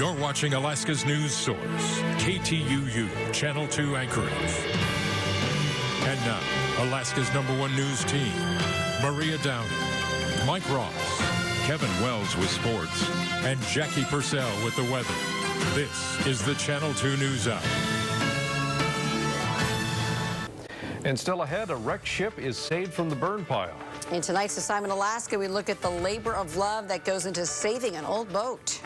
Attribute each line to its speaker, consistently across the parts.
Speaker 1: You're watching Alaska's news source, KTUU, Channel 2 Anchorage. And now, Alaska's #1 news team, Maria Downey, Mike Ross, Kevin Wells with sports, and Jackie Purcell with the weather. This is the Channel 2 News Hour.
Speaker 2: And still ahead, a wrecked ship is saved from the burn pile.
Speaker 3: In tonight's assignment, Alaska, we look at the labor of love that goes into saving an old boat.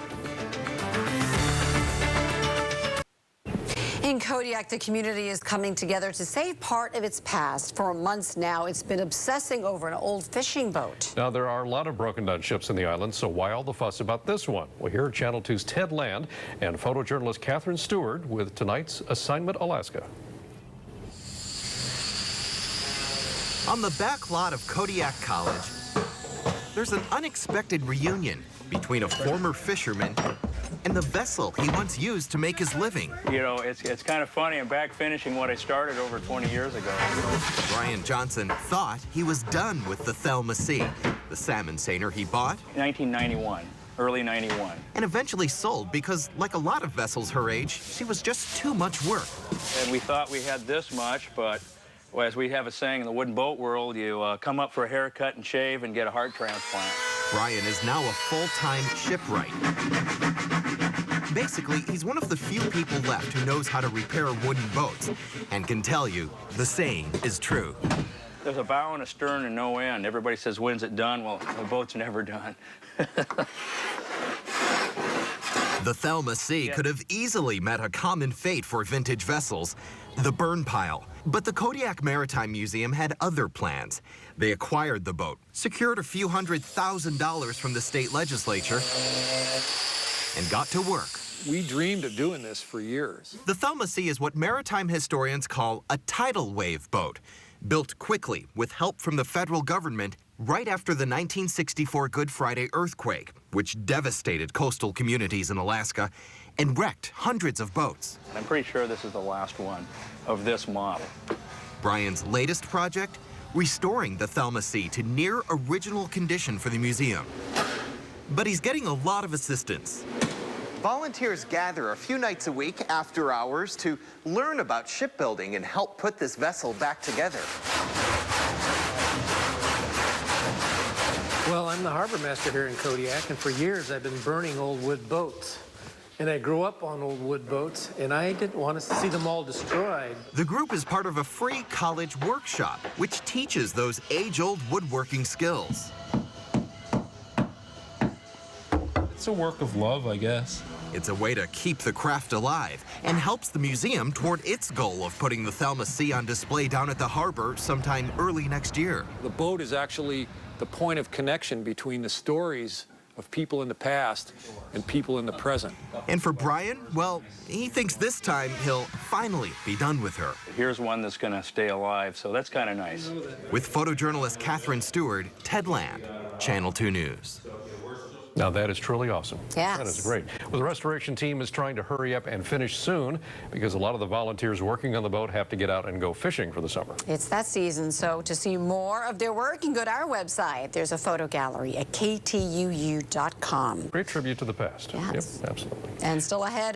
Speaker 3: In Kodiak, the community is coming together to save part of its past. For months now, it's been obsessing over an old fishing boat.
Speaker 2: Now, there are a lot of broken down ships in the island, so why all the fuss about this one? Well, here at Channel 2's Ted Land and photojournalist Catherine Stewart with tonight's Assignment Alaska.
Speaker 4: On the back lot of Kodiak College, there's an unexpected reunion between a former fisherman and the vessel he once used to make his living.
Speaker 5: You know, it's kind of funny. I'm back finishing what I started over 20 years ago.
Speaker 4: Brian Johnson thought he was done with the Thelma C, the salmon seiner he bought.
Speaker 5: 1991, early 91.
Speaker 4: And eventually sold because, like a lot of vessels her age, she was just too much work.
Speaker 5: And we thought we had this much, but well, as we have a saying in the wooden boat world, you come up for a haircut and shave and get a heart transplant.
Speaker 4: Brian is now a full-time shipwright. Basically, he's one of the few people left who knows how to repair wooden boats and can tell you the saying is true.
Speaker 5: There's a bow and a stern and no end. Everybody says, when's it done? Well, the boat's never done.
Speaker 4: The Thelma C could have easily met a common fate for vintage vessels, the burn pile. But the Kodiak Maritime Museum had other plans. They acquired the boat, secured a few $100,000 from the state legislature, and got to work.
Speaker 6: We dreamed of doing this for years.
Speaker 4: The Thelma C is what maritime historians call a tidal wave boat, built quickly with help from the federal government right after the 1964 Good Friday earthquake, which devastated coastal communities in Alaska and wrecked hundreds of boats.
Speaker 5: I'm pretty sure this is the last one of this model.
Speaker 4: Brian's latest project, restoring the Thelma C to near original condition for the museum. But he's getting a lot of assistance.
Speaker 7: Volunteers gather a few nights a week after hours to learn about shipbuilding and help put this vessel back together.
Speaker 6: Well, I'm the harbor master here in Kodiak, and for years I've been burning old wood boats. And I grew up on old wood boats, and I didn't want to see them all destroyed.
Speaker 4: The group is part of a free college workshop, which teaches those age-old woodworking skills.
Speaker 8: It's a work of love, I guess.
Speaker 4: It's a way to keep the craft alive and helps the museum toward its goal of putting the Thelma C on display down at the harbor sometime early next year.
Speaker 6: The boat is actually the point of connection between the stories of people in the past and people in the present.
Speaker 4: And for Brian, well, he thinks this time he'll finally be done with her.
Speaker 5: Here's one that's going to stay alive, so that's kind of nice.
Speaker 4: With photojournalist Catherine Stewart, Ted Land, Channel 2 News.
Speaker 2: Now, that is truly awesome.
Speaker 3: Yes.
Speaker 2: That is great. Well, the restoration team is trying to hurry up and finish soon because a lot of the volunteers working on the boat have to get out and go fishing for the summer.
Speaker 3: It's that season, so to see more of their work, you can go to our website. There's a photo gallery at KTUU.com.
Speaker 2: Great tribute to the past.
Speaker 3: Yes.
Speaker 2: Yep, absolutely.
Speaker 3: And still ahead.